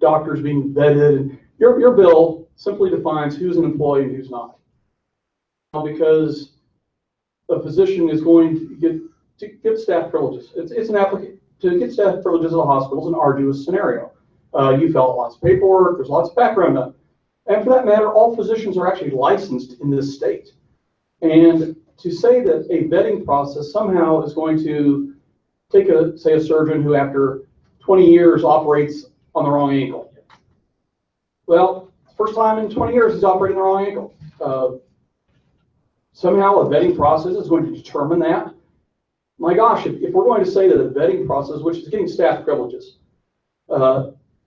doctors being vetted, and your bill simply defines who's an employee and who's not. Because a physician is going to get staff privileges. It's an applicant to get staff privileges at a hospital is an arduous scenario. You fill out lots of paperwork. There's lots of background done. And for that matter, all physicians are actually licensed in this state. And to say that a vetting process somehow is going to take a surgeon who after 20 years operates on the wrong ankle. Well, first time in 20 years he's operating the wrong ankle. Somehow a vetting process is going to determine that. My gosh, if we're going to say that a vetting process, which is getting staff privileges,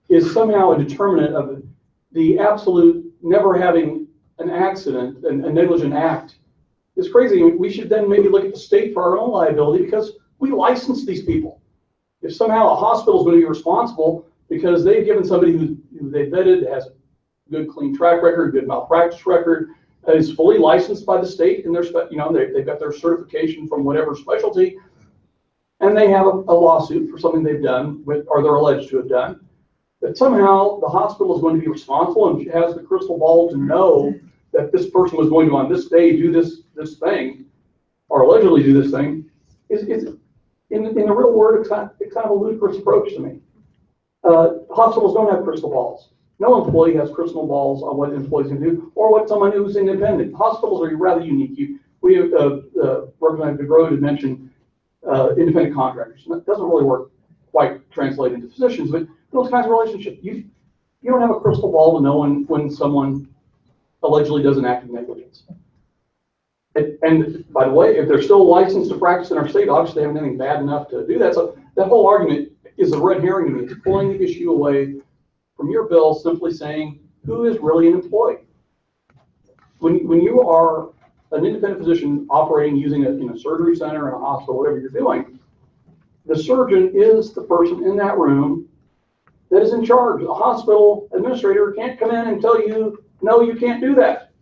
is somehow a determinant of the absolute never having an accident, a negligent act, is crazy. We should then maybe look at the state for our own liability because we license these people. If somehow a hospital is going to be responsible because they've given somebody who they vetted, has a good clean track record, good malpractice record, is fully licensed by the state, and they've got their certification from whatever specialty, and they have a lawsuit for something they've done or they're alleged to have done, that somehow the hospital is going to be responsible and has the crystal ball to know that this person was going to on this day do this thing, or allegedly do this thing, is in the real world, it's kind of a ludicrous approach to me. Hospitals don't have crystal balls. No employee has crystal balls on what employees can do or what someone who's independent. Hospitals are rather unique. Representative DeGrode had mentioned independent contractors. And that doesn't really work quite translate into physicians, but those kinds of relationships. You don't have a crystal ball to know when someone allegedly does an act of negligence. And by the way, if they're still licensed to practice in our state, obviously they haven't done anything bad enough to do that. So that whole argument is a red herring to me. It's pulling the issue away from your bill, simply saying who is really an employee. When you are an independent physician operating using a surgery center, in a hospital, whatever you're doing, the surgeon is the person in that room that is in charge. The hospital administrator can't come in and tell you, no, you can't do that.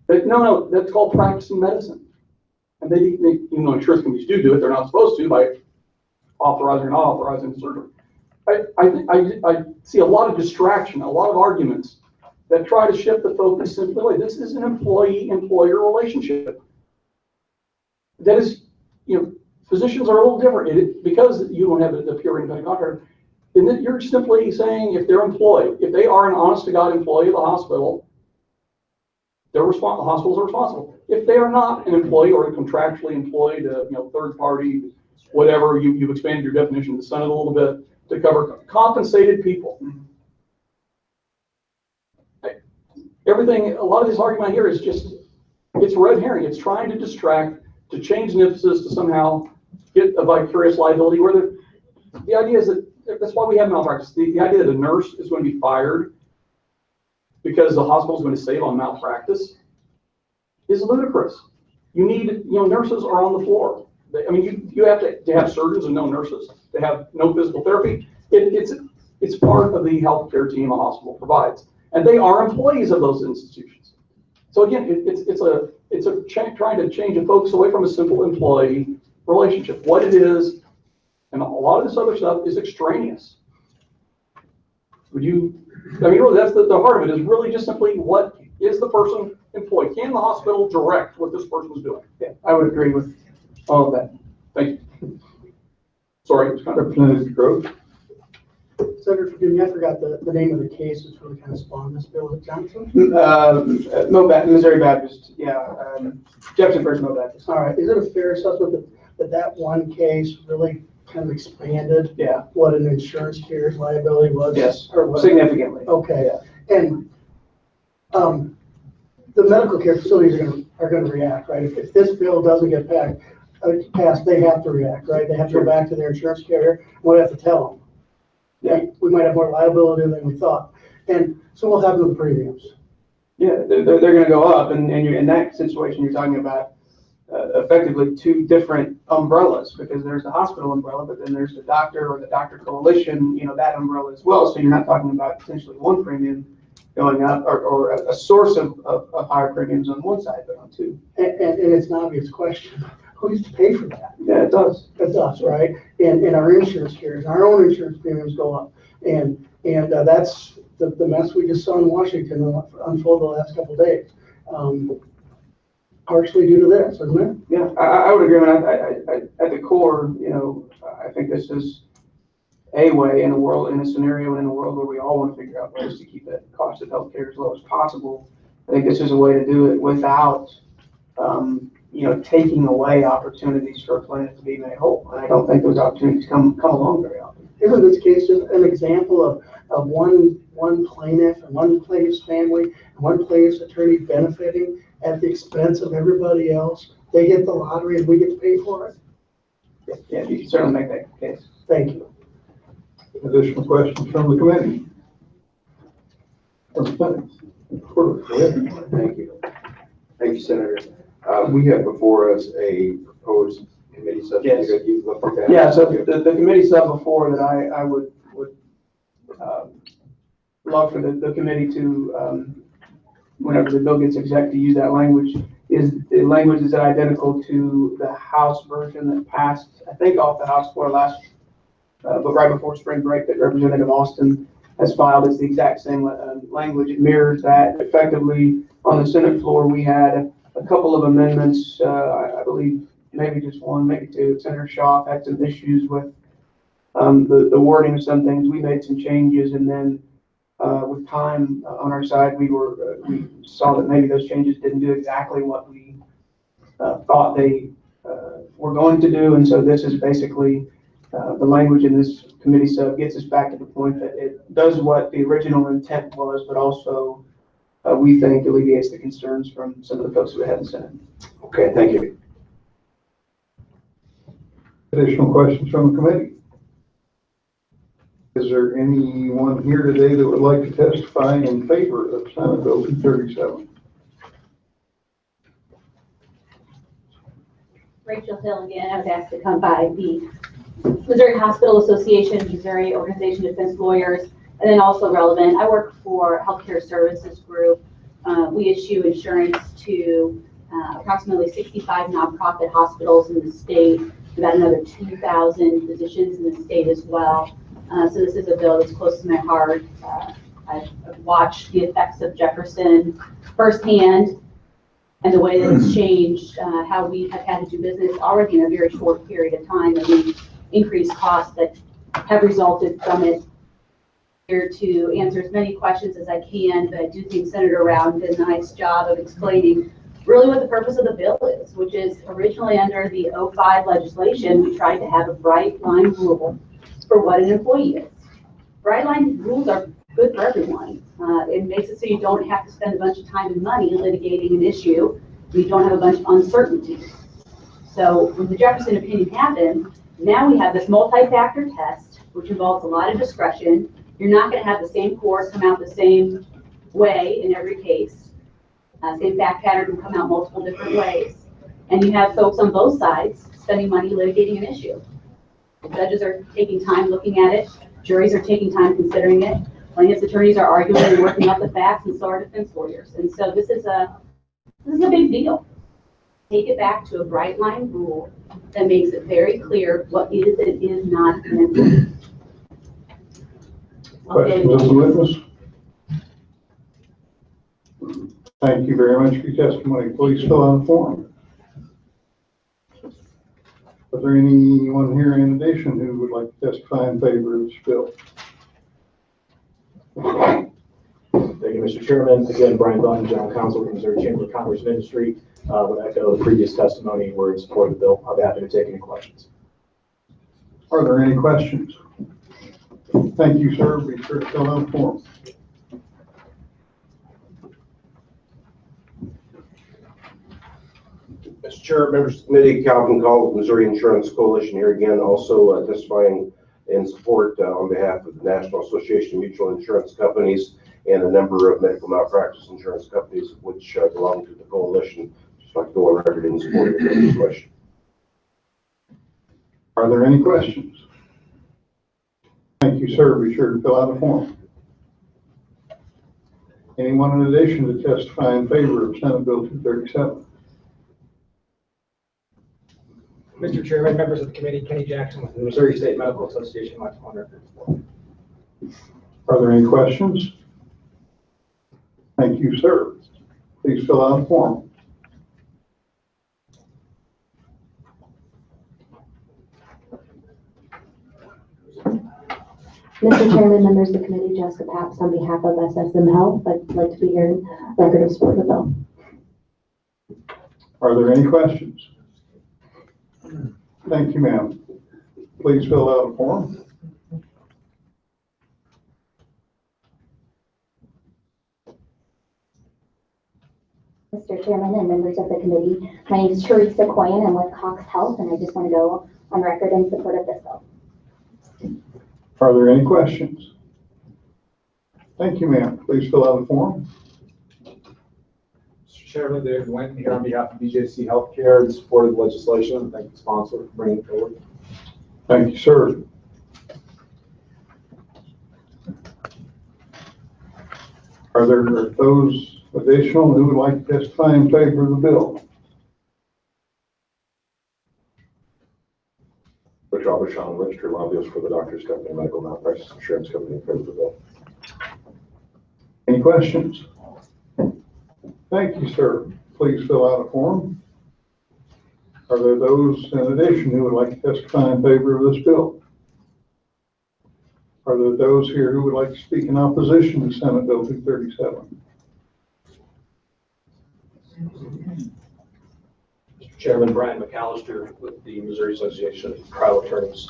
But no, that's called practicing medicine. And they even though insurance companies do it, they're not supposed to by authorizing or not authorizing the surgery. I see a lot of distraction, a lot of arguments that try to shift the focus simply away. This is an employee-employer relationship. That is, physicians are a little different because you don't have the pure independent contractor. And then you're simply saying if they're employed, if they are an honest-to-God employee of the hospital, the hospitals are responsible. If they are not an employee or contractually employed, third party, whatever, you've expanded your definition of the Senate a little bit to cover compensated people. Everything, a lot of this argument here is just, it's red herring. It's trying to distract, to change the emphasis to somehow get a vicarious liability where the idea is that, that's why we have malpractice. The idea that a nurse is going to be fired because the hospital is going to save on malpractice is ludicrous. You need, nurses are on the floor. You have to have surgeons and no nurses. To have no physical therapy. It's part of the healthcare team a hospital provides, and they are employees of those institutions. So again, it's trying to change the focus away from a simple employee relationship. What it is, and a lot of this other stuff is extraneous. Really, that's the heart of it, is really just simply what is the person employed? Can the hospital direct what this person is doing? Yeah, I would agree with all of that. Thank you. Sorry, it's kind of Representative Grove. Senator, forgive me, I forgot the name of the case that's really kind of spawned this bill. Johnson? Missouri Baptist, Jefferson First Mo Baptist. All right, is it a fair assessment that one case really kind of expanded what an insurance carrier's liability was? Yes, or significantly. Okay, and the medical care facilities are going to react, right? If this bill doesn't get passed, they have to react, right? They have to go back to their insurance carrier. We have to tell them. Yeah, we might have more liability than we thought, and so we'll have the premiums. Yeah, they're gonna go up, and you're, in that situation, you're talking about effectively two different umbrellas, because there's the hospital umbrella, but then there's the doctor or the doctor coalition, that umbrella as well. So you're not talking about potentially one premium going up, or a source of higher premiums on one side, but on two. And it's an obvious question. Who used to pay for that? Yeah, it does. It does, right? And our insurance carriers, our own insurance premiums go up. And that's the mess we just saw in Washington unfold the last couple of days. Partially due to this, isn't it? Yeah, I would agree. At the core, I think this is a way in a scenario in a world where we all want to figure out ways to keep that cost of healthcare as low as possible. I think this is a way to do it without, taking away opportunities for a plaintiff to be made whole. And I don't think those opportunities come along very often. Isn't this case just an example of one plaintiff and one plaintiff's family and one plaintiff's attorney benefiting at the expense of everybody else? They get the lottery and we get to pay for it? Yeah, you can certainly make that case. Thank you. Additional questions from the committee? Thank you. Thank you, Senator. We have before us a proposed committee subject. Yes. You've looked at that. Yeah, so the committee sub before that I would love for the committee to, whenever the bill gets exec, to use that language, is the language is identical to the House version that passed, I think, off the House floor but right before spring break, that Representative Austin has filed. It's the exact same language. It mirrors that. Effectively, on the Senate floor, we had a couple of amendments, I believe maybe just one, maybe two. Senator Shaw had some issues with the wording of some things. We made some changes, and then with time on our side, we saw that maybe those changes didn't do exactly what we thought they were going to do. And so this is basically the language in this committee sub gets us back to the point that it does what the original intent was, but also we think alleviates the concerns from some of the folks who had in the Senate. Okay, thank you. Additional questions from the committee? Is there anyone here today that would like to testify in favor of Senate Bill 237? Rachel Hill again. I was asked to come by the Missouri Hospital Association, Missouri Organization of Defense Lawyers, and then also relevant. I work for Healthcare Services Group. We issue insurance to approximately 65 nonprofit hospitals in the state, about another 2,000 physicians in the state as well. So this is a bill that's close to my heart. I've watched the effects of Jefferson firsthand, and the way that it's changed how we have had to do business already in a very short period of time, and the increased costs that have resulted from it. Here to answer as many questions as I can, but I do think Senator Round did a nice job of explaining really what the purpose of the bill is, which is originally under the 05 legislation, we tried to have a bright line rule for what an employee is. Bright line rules are good for everyone. It makes it so you don't have to spend a bunch of time and money litigating an issue. You don't have a bunch of uncertainty. So when the Jefferson opinion happened, now we have this multi-factor test, which involves a lot of discretion. You're not going to have the same court come out the same way in every case. Same fact pattern can come out multiple different ways. And you have folks on both sides spending money litigating an issue. The judges are taking time looking at it. Juries are taking time considering it. Plaintiffs' attorneys are arguing and working out the facts, and so are defense lawyers. And so this is a big deal. Take it back to a bright line rule that makes it very clear what is and is not an employee. Questions of the witness? Thank you very much for your testimony. Please fill out the form. Is there anyone here in addition who would like to testify in favor of this bill? Thank you, Mr. Chairman. Again, Brian Bunn, General Counsel from Missouri Chamber of Commerce and Industry. Would echo the previous testimony. We're in support of the bill. I'll be happy to take any questions. Are there any questions? Thank you, sir. Be sure to fill out the form. Mr. Chair, members of the committee, Calvin Call with Missouri Insurance Coalition here again, also testifying in support on behalf of the National Association of Mutual Insurance Companies and a number of medical malpractice insurance companies which belong to the coalition. Just like to go on record in support of the legislation. Are there any questions? Thank you, sir. Be sure to fill out a form. Anyone in addition to testify in favor of Senate Bill 237? Mr. Chairman, members of the committee, Kenny Jackson with the Missouri State Medical Association, my on record. Are there any questions? Thank you, sir. Please fill out a form. Mr. Chairman, members of the committee, Jessica Paps on behalf of SSM Health, I'd like to be here in record of support of the bill. Are there any questions? Thank you, ma'am. Please fill out a form. Mr. Chairman and members of the committee, my name is Teresa Coyne. I'm with Cox Health, and I just want to go on record in support of this bill. Are there any questions? Thank you, ma'am. Please fill out a form. Mr. Chairman, David Winton here on behalf of BJC Healthcare in support of the legislation, and thank the sponsor for bringing it forward. Thank you, sir. Are there those additional who would like to testify in favor of the bill? Rich Aubuchon, registered lobbyist for the Doctors Company Medical Malpractice Insurance Company in favor of the bill. Any questions? Thank you, sir. Please fill out a form. Are there those in addition who would like to testify in favor of this bill? Are there those here who would like to speak in opposition to Senate Bill 237? Mr. Chairman, Brian McAllister with the Missouri Association of Trial Attorneys.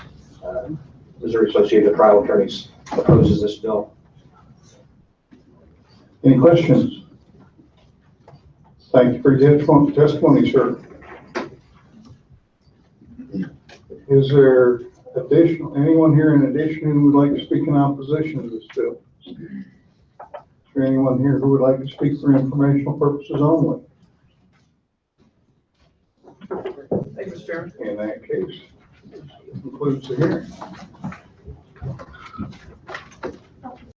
Missouri Association of Trial Attorneys opposes this bill. Any questions? Thank you for your testimony, sir. Is there anyone here in addition who would like to speak in opposition to this bill? Is there anyone here who would like to speak for informational purposes only? Thank you, Mr. Chairman. In that case, this concludes the hearing.